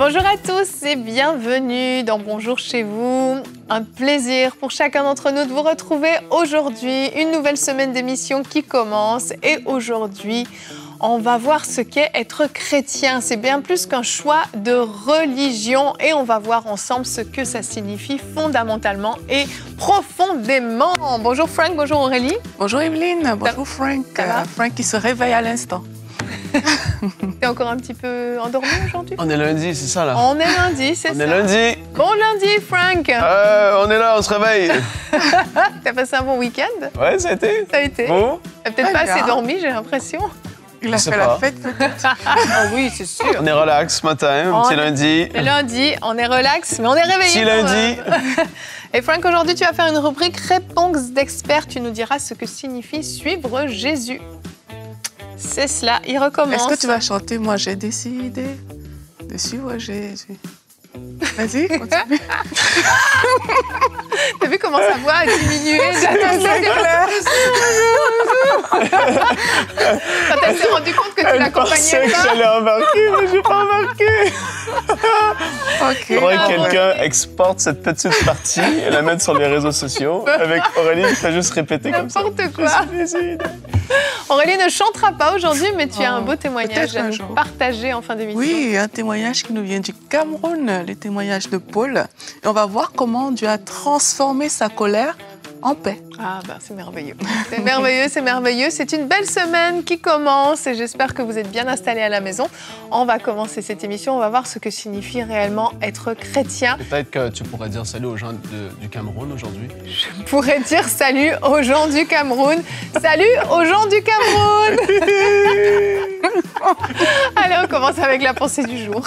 Bonjour à tous et bienvenue dans Bonjour chez vous. Un plaisir pour chacun d'entre nous de vous retrouver aujourd'hui. Une nouvelle semaine d'émission qui commence et aujourd'hui, on va voir ce qu'est être chrétien. C'est bien plus qu'un choix de religion et on va voir ensemble ce que ça signifie fondamentalement et profondément. Bonjour Frank, bonjour Aurélie. Bonjour Evelyne, bonjour Frank. Frank qui se réveille à l'instant. T'es encore un petit peu endormi aujourd'hui? On est lundi, c'est ça là? On est lundi, c'est ça. On est lundi. Bon lundi Frank. On est là, on se réveille. T'as passé un bon week-end? Ouais, ça a été. Ça a été. Bon. T'as peut-être pas assez dormi, j'ai l'impression. Il a fait la fête peut-être. Ah oui, c'est sûr. On est relax ce matin, petit lundi. C'est lundi, on est relax, mais on est réveillé. Petit lundi. Et Frank, aujourd'hui, tu vas faire une rubrique Réponse d'experts. Tu nous diras ce que signifie suivre Jésus. C'est cela, il recommence. Est-ce que tu vas chanter « Moi, j'ai décidé de suivre Jésus ». Vas-y, continue. T'as vu comment sa voix a diminué? Quand elle s'est rendue compte que tu l'accompagnais pas. Je pensais que j'allais embarquer, mais j'ai pas embarqué. Il faudrait que quelqu'un exporte cette petite partie et la mette sur les réseaux sociaux. Avec Aurélie, il fait juste répéter comme ça. N'importe quoi. Aurélie ne chantera pas aujourd'hui, mais tu as un beau témoignage à nous partager en fin d'émission. Oui, un témoignage qui nous vient du Cameroun, le témoignage de Paul. Et on va voir comment Dieu a transformé sa colère en paix. Ah ben c'est merveilleux. C'est merveilleux, c'est merveilleux. C'est une belle semaine qui commence et j'espère que vous êtes bien installés à la maison. On va commencer cette émission, on va voir ce que signifie réellement être chrétien. Peut-être que tu pourrais dire salut aux gens du Cameroun aujourd'hui. Je pourrais dire salut aux gens du Cameroun. Salut aux gens du Cameroun. Allez, on commence avec la pensée du jour.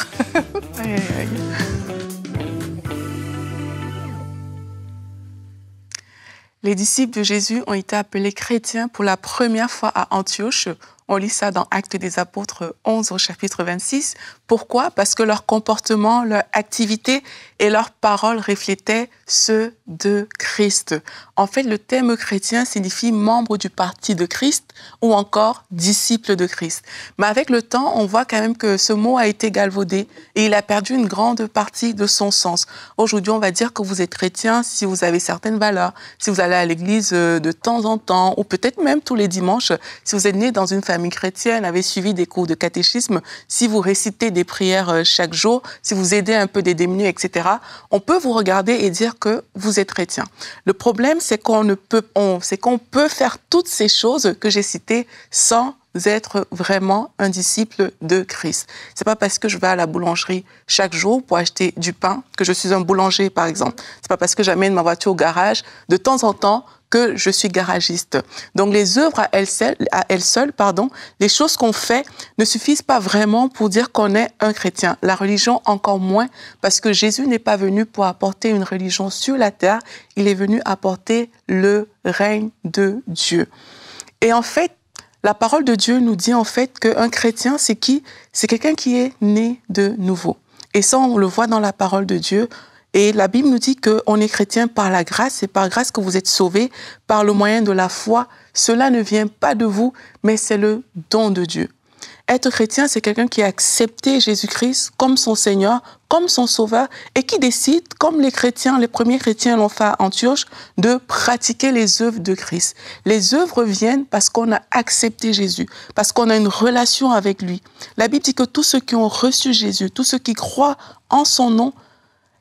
Les disciples de Jésus ont été appelés chrétiens pour la première fois à Antioche. On lit ça dans Actes des Apôtres 11 au chapitre 26. Pourquoi? Parce que leur comportement, leur activité et leurs paroles reflétaient ceux de Christ. En fait, le terme chrétien signifie membre du parti de Christ ou encore disciple de Christ. Mais avec le temps, on voit quand même que ce mot a été galvaudé et il a perdu une grande partie de son sens. Aujourd'hui, on va dire que vous êtes chrétien si vous avez certaines valeurs, si vous allez à l'église de temps en temps ou peut-être même tous les dimanches, si vous êtes né dans une famille chrétienne, avez suivi des cours de catéchisme, si vous récitez des prières chaque jour, si vous aidez un peu des démunis, etc., on peut vous regarder et dire que vous êtes chrétien. Le problème, c'est qu'on peut faire toutes ces choses que j'ai citées sans être vraiment un disciple de Christ. C'est pas parce que je vais à la boulangerie chaque jour pour acheter du pain que je suis un boulanger, par exemple. C'est pas parce que j'amène ma voiture au garage de temps en temps que je suis garagiste. Donc les œuvres à elles seules, les choses qu'on fait ne suffisent pas vraiment pour dire qu'on est un chrétien. La religion encore moins, parce que Jésus n'est pas venu pour apporter une religion sur la terre, il est venu apporter le règne de Dieu. Et en fait, la parole de Dieu nous dit en fait qu'un chrétien, c'est qui? C'est quelqu'un qui est né de nouveau. Et ça, on le voit dans la parole de Dieu. Et la Bible nous dit qu'on est chrétien par la grâce, c'est par grâce que vous êtes sauvés, par le moyen de la foi. Cela ne vient pas de vous, mais c'est le don de Dieu. Être chrétien, c'est quelqu'un qui a accepté Jésus-Christ comme son Seigneur, comme son Sauveur, et qui décide, comme les chrétiens, les premiers chrétiens l'ont fait à Antioche, de pratiquer les œuvres de Christ. Les œuvres viennent parce qu'on a accepté Jésus, parce qu'on a une relation avec lui. La Bible dit que tous ceux qui ont reçu Jésus, tous ceux qui croient en son nom,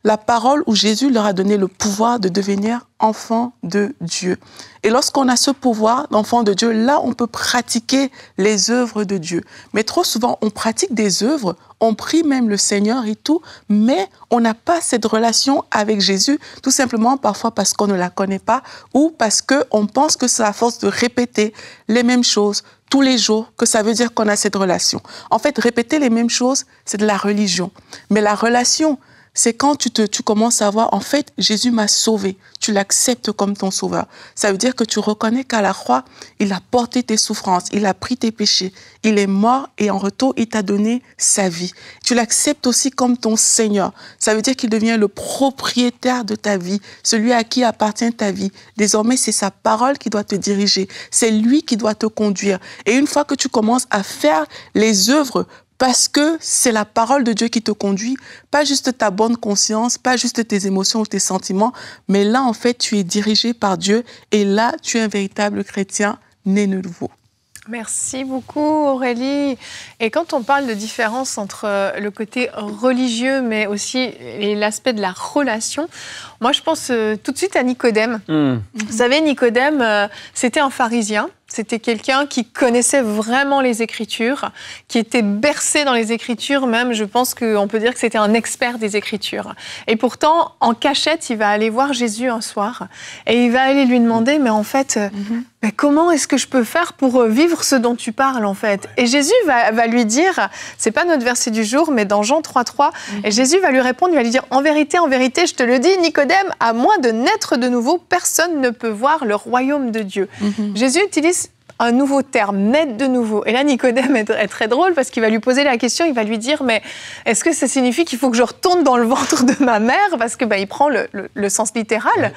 la parole où Jésus leur a donné le pouvoir de devenir enfants de Dieu. Et lorsqu'on a ce pouvoir d'enfant de Dieu, là, on peut pratiquer les œuvres de Dieu. Mais trop souvent, on pratique des œuvres, on prie même le Seigneur et tout, mais on n'a pas cette relation avec Jésus, tout simplement parfois parce qu'on ne la connaît pas ou parce qu'on pense que c'est à force de répéter les mêmes choses tous les jours que ça veut dire qu'on a cette relation. En fait, répéter les mêmes choses, c'est de la religion. Mais la relation, c'est quand tu commences à voir, en fait, Jésus m'a sauvé. Tu l'acceptes comme ton sauveur. Ça veut dire que tu reconnais qu'à la croix, il a porté tes souffrances, il a pris tes péchés, il est mort et en retour, il t'a donné sa vie. Tu l'acceptes aussi comme ton Seigneur. Ça veut dire qu'il devient le propriétaire de ta vie, celui à qui appartient ta vie. Désormais, c'est sa parole qui doit te diriger. C'est lui qui doit te conduire. Et une fois que tu commences à faire les œuvres parce que c'est la parole de Dieu qui te conduit, pas juste ta bonne conscience, pas juste tes émotions ou tes sentiments, mais là, en fait, tu es dirigé par Dieu et là, tu es un véritable chrétien né de nouveau. Merci beaucoup Aurélie. Et quand on parle de différence entre le côté religieux mais aussi l'aspect de la relation, moi je pense tout de suite à Nicodème. Vous savez, Nicodème, c'était un pharisien. C'était quelqu'un qui connaissait vraiment les Écritures, qui était bercé dans les Écritures, même je pense qu'on peut dire que c'était un expert des Écritures. Et pourtant, en cachette, il va aller voir Jésus un soir et il va aller lui demander, mais en fait, mais comment est-ce que je peux faire pour vivre ce dont tu parles en fait? Et Jésus va lui dire, c'est pas notre verset du jour, mais dans Jean 3,3, et Jésus va lui répondre, il va lui dire, en vérité, je te le dis, Nicodème, à moins de naître de nouveau, personne ne peut voir le royaume de Dieu. Jésus utilise un nouveau terme, naître de nouveau. Et là, Nicodème est très drôle parce qu'il va lui poser la question, il va lui dire, mais est-ce que ça signifie qu'il faut que je retourne dans le ventre de ma mère? Parce que il prend le sens littéral.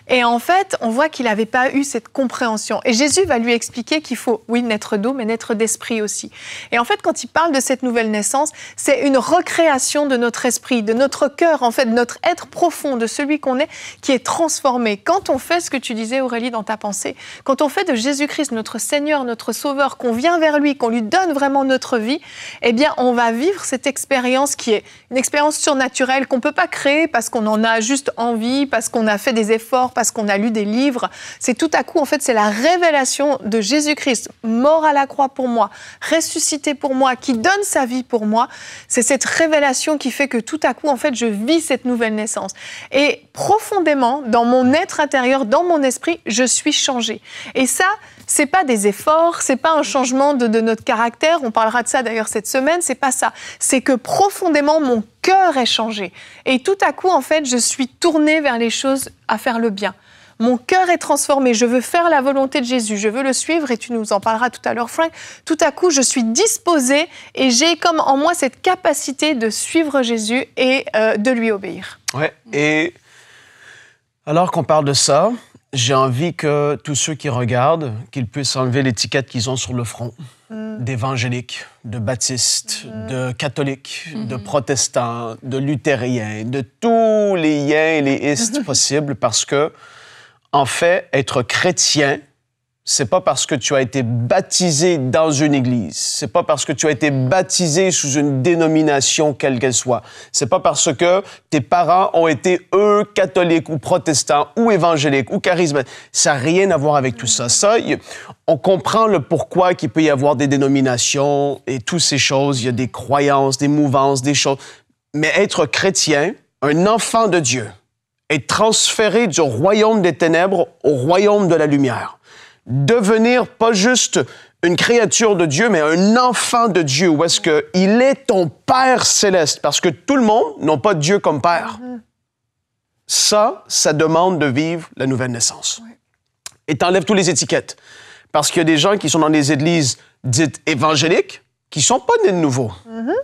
Et en fait, on voit qu'il n'avait pas eu cette compréhension. Et Jésus va lui expliquer qu'il faut, oui, naître d'eau, mais naître d'esprit aussi. Et en fait, quand il parle de cette nouvelle naissance, c'est une recréation de notre esprit, de notre cœur, en fait, de notre être profond, de celui qu'on est, qui est transformé. Quand on fait ce que tu disais, Aurélie, dans ta pensée, quand on fait de Jésus-Christ notre Seigneur, notre Sauveur, qu'on vient vers lui, qu'on lui donne vraiment notre vie, eh bien, on va vivre cette expérience qui est une expérience surnaturelle qu'on ne peut pas créer parce qu'on en a juste envie, parce qu'on a fait des efforts, parce qu'on a lu des livres. C'est tout à coup, en fait, c'est la révélation de Jésus-Christ, mort à la croix pour moi, ressuscité pour moi, qui donne sa vie pour moi. C'est cette révélation qui fait que tout à coup, en fait, je vis cette nouvelle naissance. Et profondément, dans mon être intérieur, dans mon esprit, je suis changée. Et ça, c'est pas des efforts, c'est pas un changement de notre caractère. On parlera de ça d'ailleurs cette semaine. C'est pas ça. C'est que profondément, mon cœur est changé. Et tout à coup, en fait, je suis tournée vers les choses à faire le bien. Mon cœur est transformé. Je veux faire la volonté de Jésus. Je veux le suivre. Et tu nous en parleras tout à l'heure, Frank. Tout à coup, je suis disposée et j'ai comme en moi cette capacité de suivre Jésus et de lui obéir. Ouais. Et alors qu'on parle de ça, j'ai envie que tous ceux qui regardent, qu'ils puissent enlever l'étiquette qu'ils ont sur le front, d'évangéliques, de baptistes, de catholiques, de protestants, de luthériens, de tous les yens et les istes possibles, parce que, en fait, être chrétien, c'est pas parce que tu as été baptisé dans une église, c'est pas parce que tu as été baptisé sous une dénomination quelle qu'elle soit, c'est pas parce que tes parents ont été, eux, catholiques ou protestants ou évangéliques ou charismatiques. Ça n'a rien à voir avec tout ça. On comprend le pourquoi qu'il peut y avoir des dénominations et toutes ces choses. Il y a des croyances, des mouvances, des choses. Mais être chrétien, un enfant de Dieu, est transféré du royaume des ténèbres au royaume de la lumière. Devenir pas juste une créature de Dieu, mais un enfant de Dieu, où est-ce qu'il est ton Père céleste, parce que tout le monde n'a pas Dieu comme Père. Ça demande de vivre la nouvelle naissance. Et t'enlèves toutes les étiquettes, parce qu'il y a des gens qui sont dans des églises dites évangéliques, qui sont pas nés de nouveau,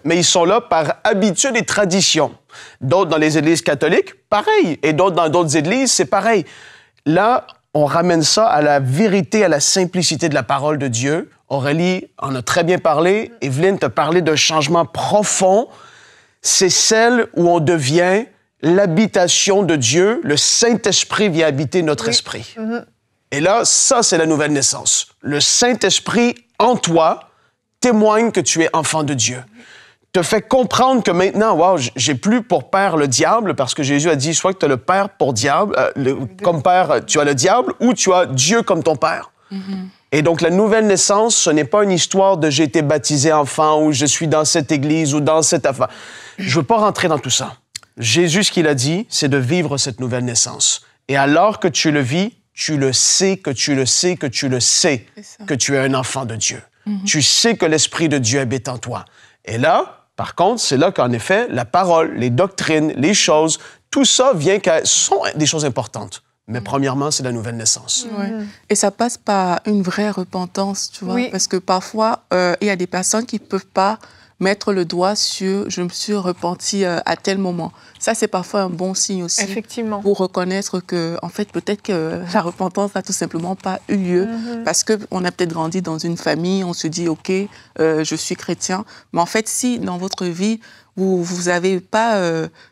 mais ils sont là par habitude et tradition. D'autres dans les églises catholiques, pareil, et d'autres dans d'autres églises, c'est pareil. Là, on ramène ça à la vérité, à la simplicité de la parole de Dieu. Aurélie en a très bien parlé. Evelyne t'a parlé d'un changement profond. C'est celle où on devient l'habitation de Dieu. Le Saint-Esprit vient habiter notre esprit. Et là, ça, c'est la nouvelle naissance. Le Saint-Esprit en toi témoigne que tu es enfant de Dieu. Te fait comprendre que maintenant, wow, j'ai plus pour père le diable, parce que Jésus a dit, soit que tu as le père pour diable, comme père, tu as le diable, ou tu as Dieu comme ton père. Et donc, la nouvelle naissance, ce n'est pas une histoire de j'ai été baptisé enfant, ou je suis dans cette église, ou dans cette affaire. Je veux pas rentrer dans tout ça. Jésus, ce qu'il a dit, c'est de vivre cette nouvelle naissance. Et alors que tu le vis, tu le sais que tu le sais que tu le sais que tu es un enfant de Dieu. Tu sais que l'Esprit de Dieu habite en toi. Et là, par contre, c'est là qu'en effet, la parole, les doctrines, les choses, tout ça sont des choses importantes. Mais premièrement, c'est la nouvelle naissance. Et ça passe par une vraie repentance, tu vois, parce que parfois, il y a des personnes qui ne peuvent pas mettre le doigt sur « je me suis repenti à tel moment ». Ça, c'est parfois un bon signe aussi. Effectivement. Pour reconnaître que, en fait, peut-être que la repentance n'a tout simplement pas eu lieu parce qu'on a peut-être grandi dans une famille, on se dit « ok, je suis chrétien ». Mais en fait, si dans votre vie, vous n'avez pas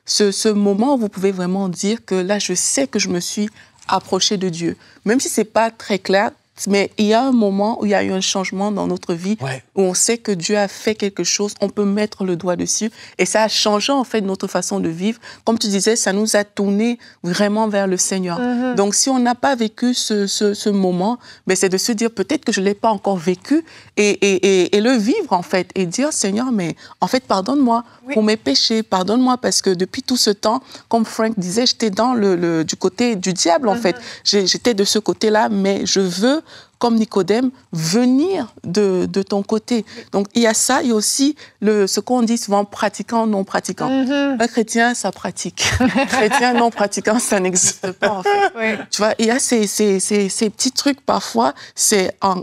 ce moment où vous pouvez vraiment dire que là, je sais que je me suis approché de Dieu. Même si ce n'est pas très clair, mais il y a un moment où il y a eu un changement dans notre vie, où on sait que Dieu a fait quelque chose, on peut mettre le doigt dessus. Et ça a changé, en fait, notre façon de vivre. Comme tu disais, ça nous a tourné vraiment vers le Seigneur. Donc, si on n'a pas vécu ce moment, ben, c'est de se dire peut-être que je ne l'ai pas encore vécu et le vivre, en fait. Et dire, Seigneur, mais en fait, pardonne-moi pour mes péchés. Pardonne-moi parce que depuis tout ce temps, comme Frank disait, j'étais dans du côté du diable, en fait. J'étais de ce côté-là, mais je veux, comme Nicodème, venir de ton côté. Donc, il y a ça, il y a aussi ce qu'on dit souvent pratiquant, non pratiquant. Un chrétien, ça pratique. Un chrétien non pratiquant, ça n'existe pas, en fait. Tu vois, il y a ces petits trucs, parfois,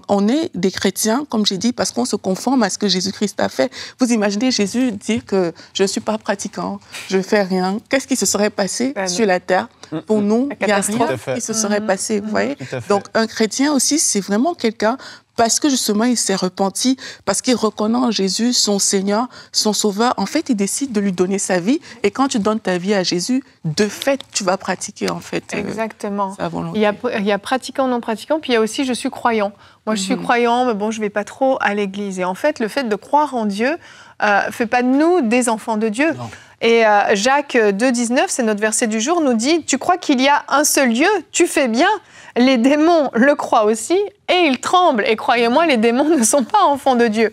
on est des chrétiens, comme j'ai dit, parce qu'on se conforme à ce que Jésus-Christ a fait. Vous imaginez Jésus dire que je ne suis pas pratiquant, je ne fais rien. Qu'est-ce qui se serait passé sur la terre? Pour nous, il n'y a rien qui se serait passé, vous voyez? Donc, un chrétien aussi, c'est vraiment quelqu'un, parce que justement, il s'est repenti, parce qu'il reconnaît en Jésus son Seigneur, son Sauveur. En fait, il décide de lui donner sa vie. Et quand tu donnes ta vie à Jésus, de fait, tu vas pratiquer, en fait, exactement. Sa volonté. Il y a pratiquant, non pratiquant, puis il y a aussi je suis croyant. Moi, je suis croyant, mais bon, je ne vais pas trop à l'église. Et en fait, le fait de croire en Dieu ne fait pas de nous des enfants de Dieu. Non. Et Jacques 2,19, c'est notre verset du jour, nous dit « Tu crois qu'il y a un seul Dieu? Tu fais bien. Les démons le croient aussi et ils tremblent. Et croyez-moi, les démons ne sont pas enfants de Dieu. »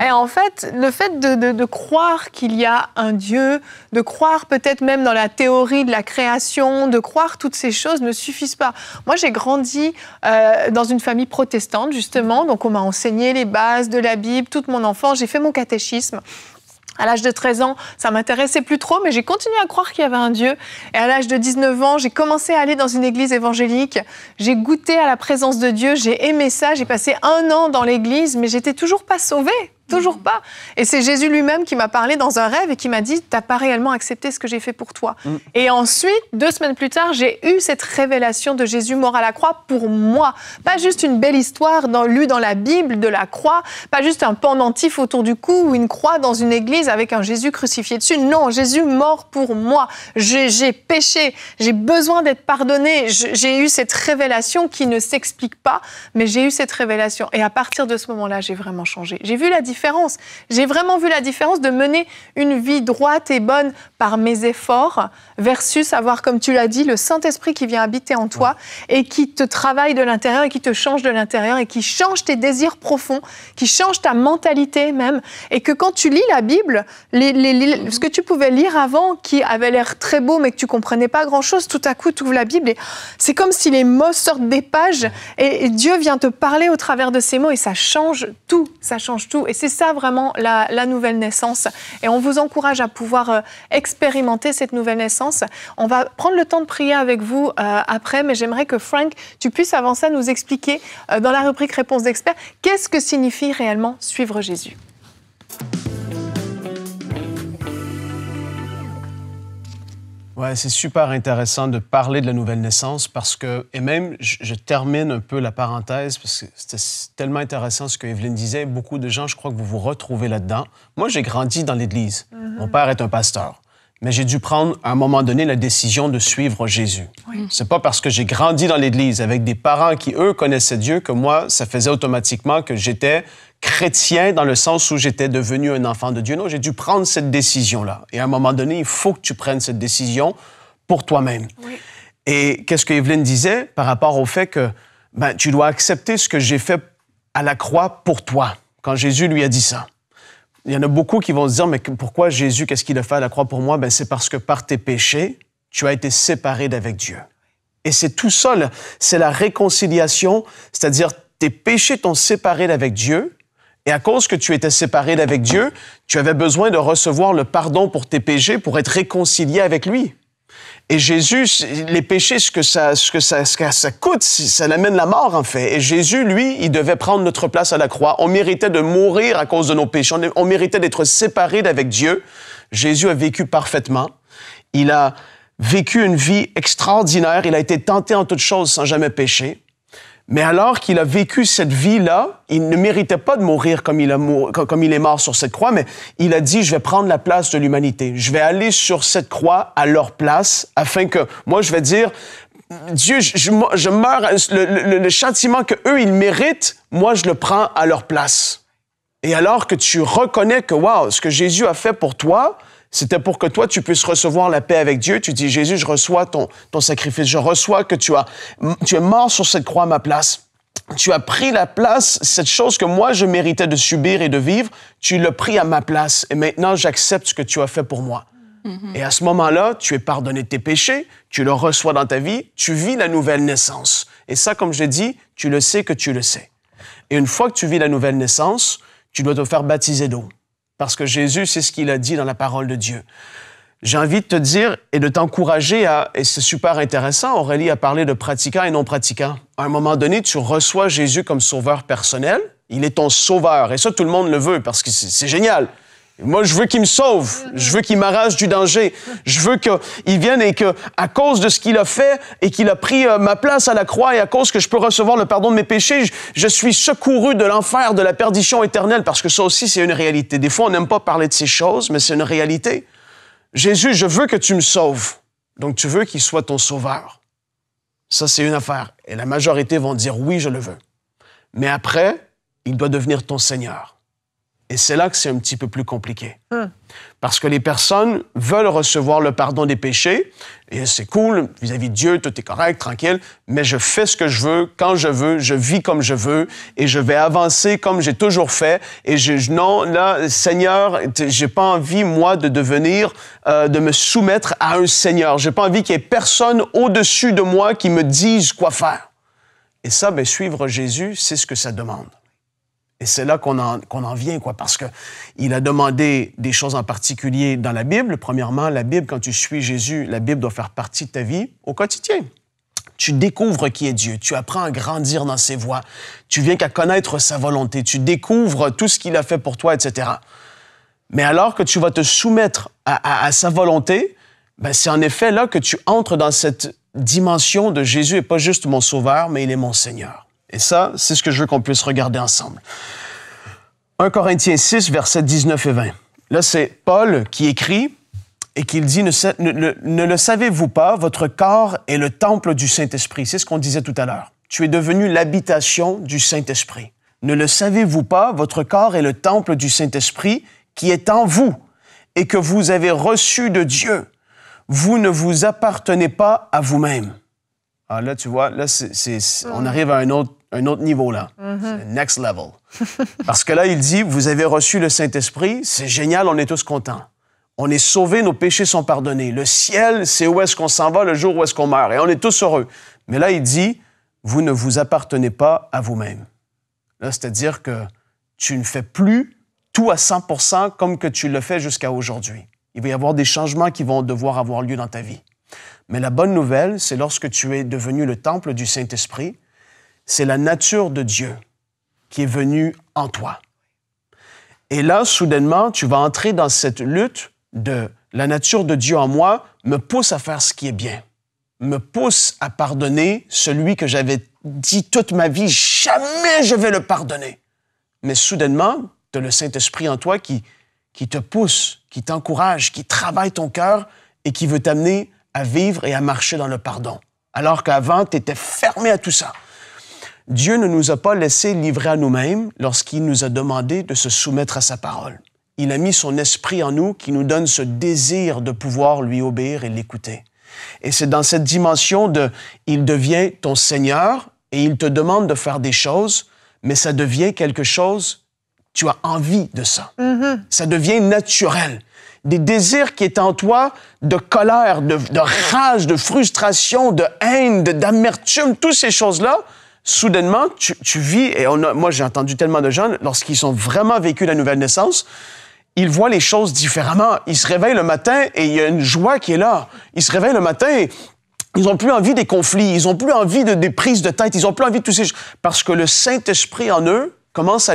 Et en fait, le fait de croire qu'il y a un Dieu, de croire peut-être même dans la théorie de la création, de croire toutes ces choses ne suffisent pas. Moi, j'ai grandi dans une famille protestante, justement. Donc, on m'a enseigné les bases de la Bible toute mon enfance. J'ai fait mon catéchisme. À l'âge de 13 ans, ça ne m'intéressait plus trop, mais j'ai continué à croire qu'il y avait un Dieu. Et à l'âge de 19 ans, j'ai commencé à aller dans une église évangélique. J'ai goûté à la présence de Dieu, j'ai aimé ça. J'ai passé 1 an dans l'église, mais j'étais toujours pas sauvée. Toujours pas. Et c'est Jésus lui-même qui m'a parlé dans un rêve et qui m'a dit « T'as pas réellement accepté ce que j'ai fait pour toi. » Et ensuite, 2 semaines plus tard, j'ai eu cette révélation de Jésus mort à la croix pour moi. Pas juste une belle histoire lue dans la Bible de la croix, pas juste un pendentif autour du cou ou une croix dans une église avec un Jésus crucifié dessus. Non, Jésus mort pour moi. J'ai péché, j'ai besoin d'être pardonné. J'ai eu cette révélation qui ne s'explique pas, mais j'ai eu cette révélation. Et à partir de ce moment-là, j'ai vraiment changé. J'ai vu la différence. J'ai vraiment vu la différence de mener une vie droite et bonne par mes efforts versus avoir, comme tu l'as dit, le Saint-Esprit qui vient habiter en toi et qui te travaille de l'intérieur et qui te change de l'intérieur et qui change tes désirs profonds, qui change ta mentalité même. Et que quand tu lis la Bible, ce que tu pouvais lire avant, qui avait l'air très beau mais que tu comprenais pas grand-chose, tout à coup, tu ouvres la Bible et c'est comme si les mots sortent des pages et Dieu vient te parler au travers de ces mots et ça change tout, ça change tout. Et c'est ça vraiment la nouvelle naissance. Et on vous encourage à pouvoir expérimenter cette nouvelle naissance. On va prendre le temps de prier avec vous après, mais j'aimerais que Frank, tu puisses avant ça nous expliquer dans la rubrique Réponse d'experts, qu'est-ce que signifie réellement suivre Jésus? Ouais, c'est super intéressant de parler de la nouvelle naissance parce que, et même, je termine un peu la parenthèse parce que c'était tellement intéressant ce que Evelyne disait. Beaucoup de gens, je crois que vous vous retrouvez là-dedans. Moi, j'ai grandi dans l'Église. Mon père est un pasteur. Mais j'ai dû prendre, à un moment donné, la décision de suivre Jésus. C'est pas parce que j'ai grandi dans l'Église avec des parents qui, eux, connaissaient Dieu que moi, ça faisait automatiquement que j'étais chrétien dans le sens où j'étais devenu un enfant de Dieu. Non, j'ai dû prendre cette décision-là. Et à un moment donné, il faut que tu prennes cette décision pour toi-même. Et qu'est-ce que Evelyne disait par rapport au fait que tu dois accepter ce que j'ai fait à la croix pour toi, quand Jésus lui a dit ça. Il y en a beaucoup qui vont se dire, mais pourquoi Jésus, qu'est-ce qu'il a fait à la croix pour moi? C'est parce que par tes péchés, tu as été séparé d'avec Dieu. Et c'est tout ça, là. C'est la réconciliation, c'est-à-dire tes péchés t'ont séparé d'avec Dieu, et à cause que tu étais séparé d'avec Dieu, tu avais besoin de recevoir le pardon pour tes péchés pour être réconcilié avec lui. Et Jésus, les péchés, ce que ça coûte, ça l'amène la mort, en fait. Et Jésus, lui, il devait prendre notre place à la croix. On méritait de mourir à cause de nos péchés. On méritait d'être séparés d'avec Dieu. Jésus a vécu parfaitement. Il a vécu une vie extraordinaire. Il a été tenté en toutes choses sans jamais pécher. Mais alors qu'il a vécu cette vie-là, il ne méritait pas de mourir comme il est mort sur cette croix, mais il a dit, je vais prendre la place de l'humanité. Je vais aller sur cette croix à leur place, afin que, moi, je vais dire, Dieu, je meurs, le châtiment qu'eux, ils méritent, moi, je le prends à leur place. Et alors que tu reconnais que, wow, ce que Jésus a fait pour toi, c'était pour que toi, tu puisses recevoir la paix avec Dieu. Tu dis, Jésus, je reçois ton sacrifice. Je reçois que tu es mort sur cette croix à ma place. Tu as pris la place, cette chose que moi, je méritais de subir et de vivre, tu l'as pris à ma place. Et maintenant, j'accepte ce que tu as fait pour moi. Et à ce moment-là, tu es pardonné de tes péchés, tu le reçois dans ta vie, tu vis la nouvelle naissance. Et ça, comme je dis, tu le sais que tu le sais. Et une fois que tu vis la nouvelle naissance, tu dois te faire baptiser d'eau. Parce que Jésus, c'est ce qu'il a dit dans la parole de Dieu. J'ai envie de te dire et de t'encourager à, et c'est super intéressant, Aurélie a parlé de pratiquants et non pratiquants. À un moment donné, tu reçois Jésus comme sauveur personnel. Il est ton sauveur. Et ça, tout le monde le veut parce que c'est génial. Moi, je veux qu'il me sauve. Je veux qu'il m'arrache du danger. Je veux qu'il vienne et que, à cause de ce qu'il a fait et qu'il a pris ma place à la croix et à cause que je peux recevoir le pardon de mes péchés, je suis secouru de l'enfer, de la perdition éternelle, parce que ça aussi, c'est une réalité. Des fois, on n'aime pas parler de ces choses, mais c'est une réalité. Jésus, je veux que tu me sauves. Donc, tu veux qu'il soit ton sauveur. Ça, c'est une affaire. Et la majorité vont dire, oui, je le veux. Mais après, il doit devenir ton Seigneur. Et c'est là que c'est un petit peu plus compliqué. Parce que les personnes veulent recevoir le pardon des péchés, et c'est cool, vis-à-vis de Dieu, tout est correct, tranquille, mais je fais ce que je veux, quand je veux, je vis comme je veux, et je vais avancer comme j'ai toujours fait, et non, là, Seigneur, j'ai pas envie, moi, de devenir, de me soumettre à un Seigneur. J'ai pas envie qu'il y ait personne au-dessus de moi qui me dise quoi faire. Et ça, bien, suivre Jésus, c'est ce que ça demande. Et c'est là qu'on en vient, quoi, parce qu'il a demandé des choses en particulier dans la Bible. Premièrement, la Bible, quand tu suis Jésus, la Bible doit faire partie de ta vie au quotidien. Tu découvres qui est Dieu, tu apprends à grandir dans ses voies, tu viens qu'à connaître sa volonté, tu découvres tout ce qu'il a fait pour toi, etc. Mais alors que tu vas te soumettre à sa volonté, ben c'est en effet là que tu entres dans cette dimension de Jésus n'est pas juste mon sauveur, mais il est mon Seigneur. Et ça, c'est ce que je veux qu'on puisse regarder ensemble. 1 Corinthiens 6, versets 19 et 20. Là, c'est Paul qui écrit et qui dit « Ne le savez-vous pas, votre corps est le temple du Saint-Esprit. » C'est ce qu'on disait tout à l'heure. Tu es devenu l'habitation du Saint-Esprit. Ne le savez-vous pas, votre corps est le temple du Saint-Esprit qui est en vous et que vous avez reçu de Dieu. Vous ne vous appartenez pas à vous-même. Ah, là, tu vois, là, on arrive à un autre niveau, là. C'est next level. Parce que là, il dit, vous avez reçu le Saint-Esprit, c'est génial, on est tous contents. On est sauvés, nos péchés sont pardonnés. Le ciel, c'est où est-ce qu'on s'en va le jour où est-ce qu'on meurt. Et on est tous heureux. Mais là, il dit, vous ne vous appartenez pas à vous-même. Là, c'est-à-dire que tu ne fais plus tout à 100% comme que tu le fais jusqu'à aujourd'hui. Il va y avoir des changements qui vont devoir avoir lieu dans ta vie. Mais la bonne nouvelle, c'est lorsque tu es devenu le temple du Saint-Esprit, c'est la nature de Dieu qui est venue en toi. Et là, soudainement, tu vas entrer dans cette lutte de la nature de Dieu en moi me pousse à faire ce qui est bien, me pousse à pardonner celui que j'avais dit toute ma vie, jamais je vais le pardonner. Mais soudainement, tu as le Saint-Esprit en toi qui te pousse, qui t'encourage, qui travaille ton cœur et qui veut t'amener à vivre et à marcher dans le pardon. Alors qu'avant, tu étais fermé à tout ça. Dieu ne nous a pas laissé livrer à nous-mêmes lorsqu'il nous a demandé de se soumettre à sa parole. Il a mis son esprit en nous qui nous donne ce désir de pouvoir lui obéir et l'écouter. Et c'est dans cette dimension de « il devient ton Seigneur » et il te demande de faire des choses, mais ça devient quelque chose, tu as envie de ça. Ça devient naturel. Des désirs qui étaient en toi de colère, de rage, de frustration, de haine, d'amertume, toutes ces choses-là, soudainement, tu vis, et moi j'ai entendu tellement de gens, lorsqu'ils ont vraiment vécu la nouvelle naissance, ils voient les choses différemment. Ils se réveillent le matin et il y a une joie qui est là. Ils se réveillent le matin et ils n'ont plus envie des conflits, ils n'ont plus envie des prises de tête, ils n'ont plus envie de tous ces... Parce que le Saint-Esprit en eux commence à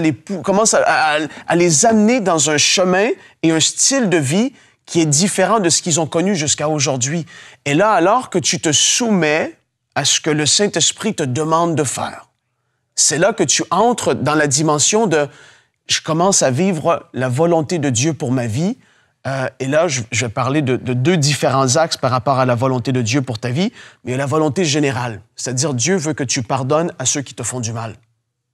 les amener dans un chemin et un style de vie qui est différent de ce qu'ils ont connu jusqu'à aujourd'hui. Et là, alors que tu te soumets à ce que le Saint-Esprit te demande de faire, c'est là que tu entres dans la dimension de « je commence à vivre la volonté de Dieu pour ma vie ». Et là, je vais parler de deux différents axes par rapport à la volonté de Dieu pour ta vie, mais la volonté générale, c'est-à-dire Dieu veut que tu pardonnes à ceux qui te font du mal.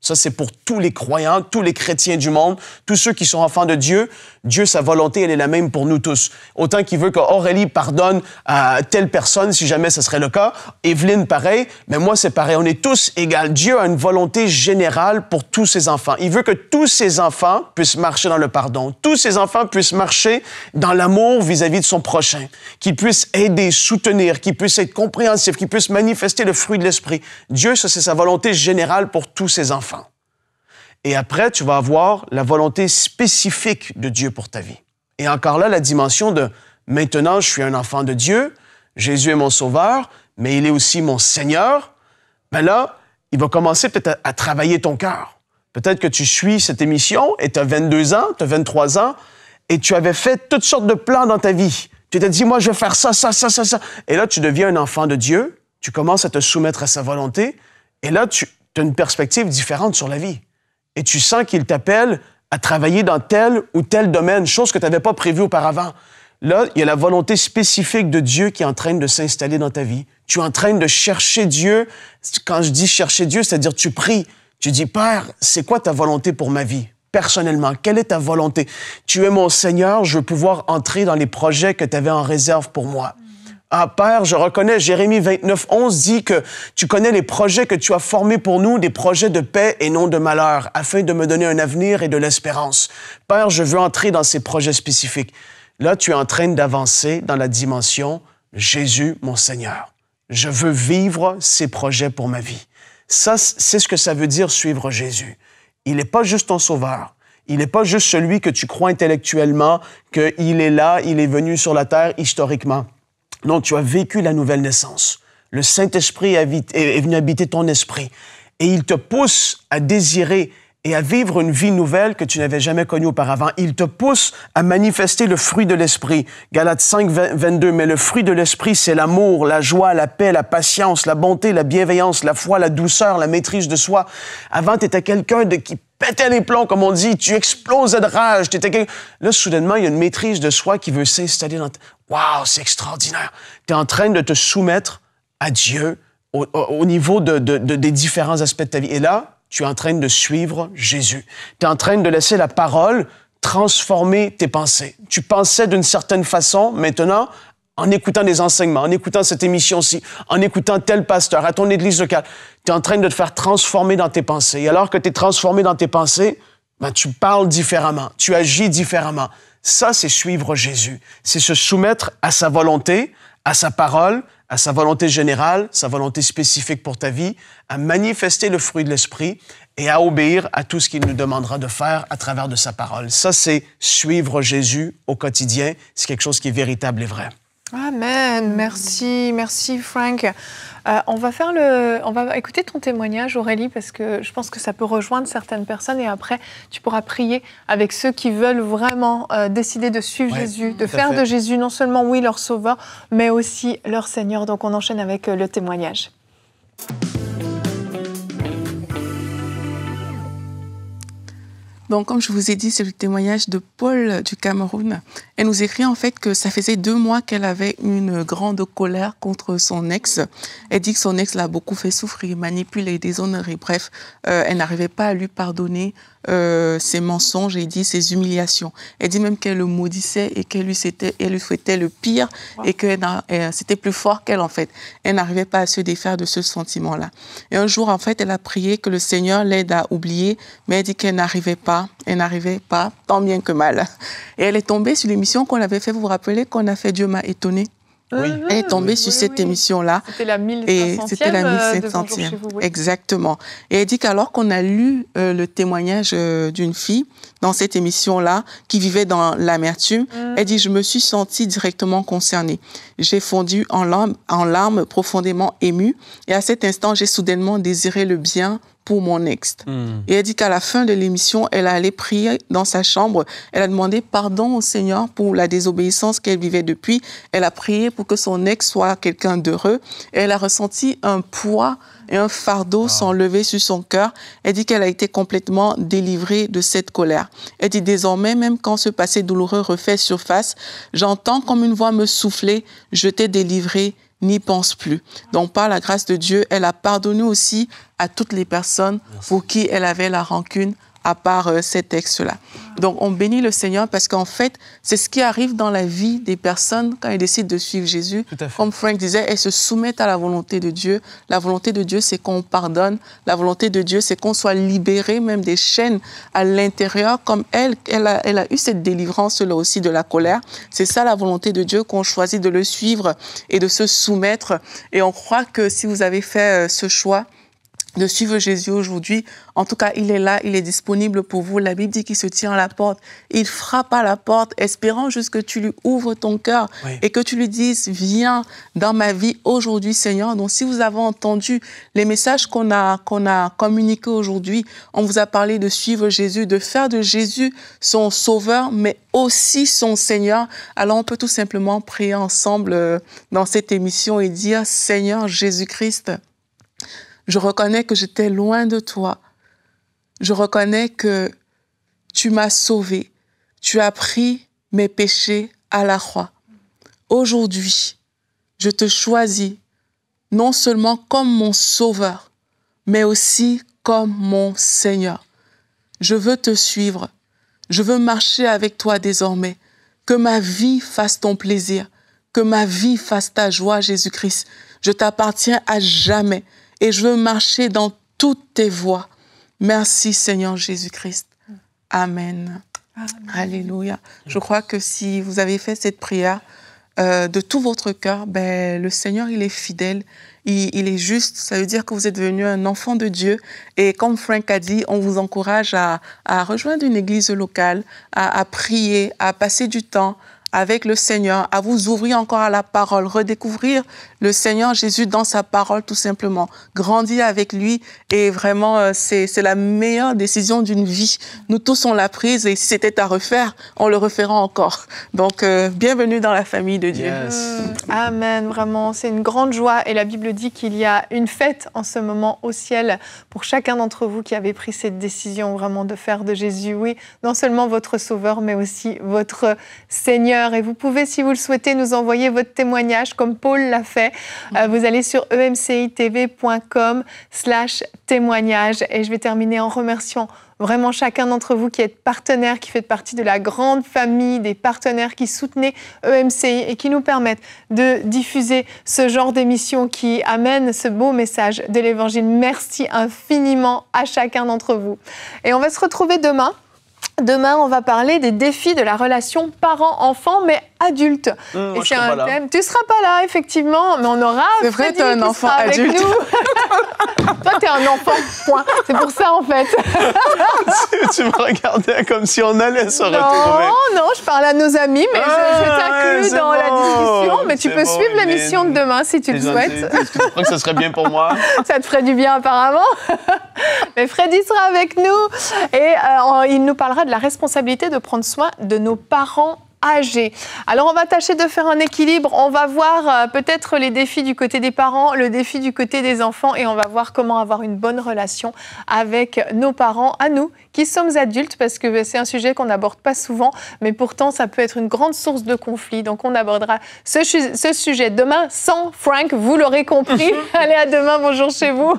Ça, c'est pour tous les croyants, tous les chrétiens du monde, tous ceux qui sont enfants de Dieu. Dieu, sa volonté, elle est la même pour nous tous. Autant qu'il veut qu'Aurélie pardonne à telle personne, si jamais ce serait le cas. Evelyne, pareil. Mais moi, c'est pareil. On est tous égaux. Dieu a une volonté générale pour tous ses enfants. Il veut que tous ses enfants puissent marcher dans le pardon. Tous ses enfants puissent marcher dans l'amour vis-à-vis de son prochain. Qu'ils puissent aider, soutenir, qu'ils puissent être compréhensifs, qu'ils puissent manifester le fruit de l'esprit. Dieu, ça, c'est sa volonté générale pour tous ses enfants. Et après, tu vas avoir la volonté spécifique de Dieu pour ta vie. Et encore là, la dimension de « maintenant, je suis un enfant de Dieu, Jésus est mon sauveur, mais il est aussi mon Seigneur », bien là, il va commencer peut-être à travailler ton cœur. Peut-être que tu suis cette émission et tu as 22 ans, tu as 23 ans, et tu avais fait toutes sortes de plans dans ta vie. Tu t'es dit « moi, je vais faire ça, ça, ça, ça, ça ». Et là, tu deviens un enfant de Dieu, tu commences à te soumettre à sa volonté, et là, tu as une perspective différente sur la vie. Et tu sens qu'il t'appelle à travailler dans tel ou tel domaine, chose que tu n'avais pas prévue auparavant. Là, il y a la volonté spécifique de Dieu qui est en train de s'installer dans ta vie. Tu es en train de chercher Dieu. Quand je dis chercher Dieu, c'est-à-dire tu pries. Tu dis, Père, c'est quoi ta volonté pour ma vie? Personnellement, quelle est ta volonté? Tu es mon Seigneur, je veux pouvoir entrer dans les projets que tu avais en réserve pour moi. Ah, Père, je reconnais, Jérémie 29, 11 dit que tu connais les projets que tu as formés pour nous, des projets de paix et non de malheur, afin de me donner un avenir et de l'espérance. Père, je veux entrer dans ces projets spécifiques. Là, tu es en train d'avancer dans la dimension Jésus, mon Seigneur. Je veux vivre ces projets pour ma vie. Ça, c'est ce que ça veut dire suivre Jésus. Il n'est pas juste ton sauveur. Il n'est pas juste celui que tu crois intellectuellement, qu'il est là, il est venu sur la terre historiquement. Non, tu as vécu la nouvelle naissance. Le Saint-Esprit est venu habiter ton esprit. Et il te pousse à désirer et à vivre une vie nouvelle que tu n'avais jamais connue auparavant. Il te pousse à manifester le fruit de l'esprit. Galates 5, 22. Mais le fruit de l'esprit, c'est l'amour, la joie, la paix, la patience, la bonté, la bienveillance, la foi, la douceur, la maîtrise de soi. Avant, tu étais quelqu'un qui pétait les plombs, comme on dit. Tu explosais de rage. Là, soudainement, il y a une maîtrise de soi qui veut s'installer dans ta... Wow, c'est extraordinaire. Tu es en train de te soumettre à Dieu au niveau des différents aspects de ta vie. Et là, tu es en train de suivre Jésus. Tu es en train de laisser la parole transformer tes pensées. Tu pensais d'une certaine façon, maintenant, en écoutant des enseignements, en écoutant cette émission-ci, en écoutant tel pasteur à ton église locale, tu es en train de te faire transformer dans tes pensées. Et alors que tu es transformé dans tes pensées, ben, tu parles différemment, tu agis différemment. Ça, c'est suivre Jésus. C'est se soumettre à sa volonté, à sa parole, à sa volonté générale, sa volonté spécifique pour ta vie, à manifester le fruit de l'esprit et à obéir à tout ce qu'il nous demandera de faire à travers de sa parole. Ça, c'est suivre Jésus au quotidien. C'est quelque chose qui est véritable et vrai. Amen. Merci, merci Frank. On va écouter ton témoignage, Aurélie, parce que je pense que ça peut rejoindre certaines personnes et après, tu pourras prier avec ceux qui veulent vraiment décider de suivre Jésus, de faire de Jésus non seulement, oui, leur sauveur, mais aussi leur Seigneur. Donc, on enchaîne avec le témoignage. Donc, comme je vous ai dit, c'est le témoignage de Paul du Cameroun. Elle nous écrit en fait que ça faisait 2 mois qu'elle avait une grande colère contre son ex. Elle dit que son ex l'a beaucoup fait souffrir, manipulé, déshonoré. Bref, elle n'arrivait pas à lui pardonner ses mensonges et dit ses humiliations. Elle dit même qu'elle le maudissait et qu'elle lui souhaitait le pire et que c'était plus fort qu'elle en fait. Elle n'arrivait pas à se défaire de ce sentiment-là. Et un jour, en fait, elle a prié que le Seigneur l'aide à oublier, mais elle dit qu'elle n'arrivait pas, tant bien que mal. Et elle est tombée sur l'émission qu'on avait fait, vous vous rappelez, qu'on a fait Dieu m'a étonnée. Oui. Elle est tombée sur cette émission-là. C'était la 1500e. Et c'était la 1500e. Exactement. Et elle dit qu'alors qu'on a lu le témoignage d'une fille dans cette émission-là, qui vivait dans l'amertume. Elle dit, je me suis sentie directement concernée. J'ai fondu en larmes profondément émue. Et à cet instant, j'ai soudainement désiré le bien pour mon ex. Et elle dit qu'à la fin de l'émission, elle allait prier dans sa chambre. Elle a demandé pardon au Seigneur pour la désobéissance qu'elle vivait depuis. Elle a prié pour que son ex soit quelqu'un d'heureux. Et elle a ressenti un poids et un fardeau s'enlever sur son cœur. Elle dit qu'elle a été complètement délivrée de cette colère. Elle dit désormais, même quand ce passé douloureux refait surface, j'entends comme une voix me souffler, je t'ai délivré, n'y pense plus. Donc, par la grâce de Dieu, elle a pardonné aussi à toutes les personnes pour qui elle avait la rancune, à part cet ex-là. Donc, on bénit le Seigneur parce qu'en fait, c'est ce qui arrive dans la vie des personnes quand elles décident de suivre Jésus. Comme Frank disait, elles se soumettent à la volonté de Dieu. La volonté de Dieu, c'est qu'on pardonne. La volonté de Dieu, c'est qu'on soit libéré même des chaînes à l'intérieur. Comme elle a eu cette délivrance-là aussi de la colère. C'est ça la volonté de Dieu, qu'on choisit de le suivre et de se soumettre. Et on croit que si vous avez fait ce choix de suivre Jésus aujourd'hui, en tout cas, il est là, il est disponible pour vous. La Bible dit qu'il se tient à la porte. Il frappe à la porte, espérant juste que tu lui ouvres ton cœur et que tu lui dises, viens dans ma vie aujourd'hui, Seigneur. Donc, si vous avez entendu les messages qu'on a communiqués aujourd'hui, on vous a parlé de suivre Jésus, de faire de Jésus son sauveur, mais aussi son Seigneur. Alors, on peut tout simplement prier ensemble dans cette émission et dire, Seigneur Jésus-Christ, je reconnais que j'étais loin de toi. Je reconnais que tu m'as sauvé. Tu as pris mes péchés à la croix. Aujourd'hui, je te choisis non seulement comme mon sauveur, mais aussi comme mon Seigneur. Je veux te suivre. Je veux marcher avec toi désormais. Que ma vie fasse ton plaisir. Que ma vie fasse ta joie, Jésus-Christ. Je t'appartiens à jamais. Et je veux marcher dans toutes tes voies. Merci, Seigneur Jésus-Christ. Amen. Amen. Alléluia. Je crois que si vous avez fait cette prière de tout votre cœur, le Seigneur, il est fidèle, il est juste. Ça veut dire que vous êtes devenu un enfant de Dieu. Et comme Frank a dit, on vous encourage à rejoindre une église locale, à prier, à passer du temps avec le Seigneur, à vous ouvrir encore à la parole, redécouvrir le Seigneur Jésus dans sa parole tout simplement, grandir avec lui et vraiment c'est la meilleure décision d'une vie. Nous tous on l'a prise et si c'était à refaire, on le refera encore. Donc bienvenue dans la famille de Dieu. Yes. Amen, vraiment, c'est une grande joie et la Bible dit qu'il y a une fête en ce moment au ciel pour chacun d'entre vous qui avez pris cette décision vraiment de faire de Jésus, oui, non seulement votre sauveur mais aussi votre Seigneur. Et vous pouvez, si vous le souhaitez, nous envoyer votre témoignage comme Paul l'a fait. Vous allez sur emcitv.com/témoignage. Et je vais terminer en remerciant vraiment chacun d'entre vous qui êtes partenaires, qui faites partie de la grande famille des partenaires qui soutenaient EMCI et qui nous permettent de diffuser ce genre d'émission qui amène ce beau message de l'Évangile. Merci infiniment à chacun d'entre vous. Et on va se retrouver demain. Demain, on va parler des défis de la relation parent-enfant, mais adulte. Moi, et c'est un thème. Tu ne seras pas là, effectivement, mais on aura. C'est vrai, tu es un enfant adulte. Toi, tu es un enfant, point. C'est pour ça, en fait. Tu me regardais comme si on allait se retrouver. Non, je parle à nos amis, mais je t'inclus dans la discussion. Mais tu peux suivre l'émission de demain si tu le souhaites. Tu crois que ce serait bien pour moi? Ça te ferait du bien, apparemment. Mais Freddy sera avec nous et il nous parlera de la responsabilité de prendre soin de nos parents âgés. Alors, on va tâcher de faire un équilibre. On va voir peut-être les défis du côté des parents, le défi du côté des enfants et on va voir comment avoir une bonne relation avec nos parents, à nous, qui sommes adultes, parce que c'est un sujet qu'on n'aborde pas souvent, mais pourtant, ça peut être une grande source de conflit. Donc, on abordera ce sujet demain sans Frank, vous l'aurez compris. Allez, à demain. Bonjour chez vous.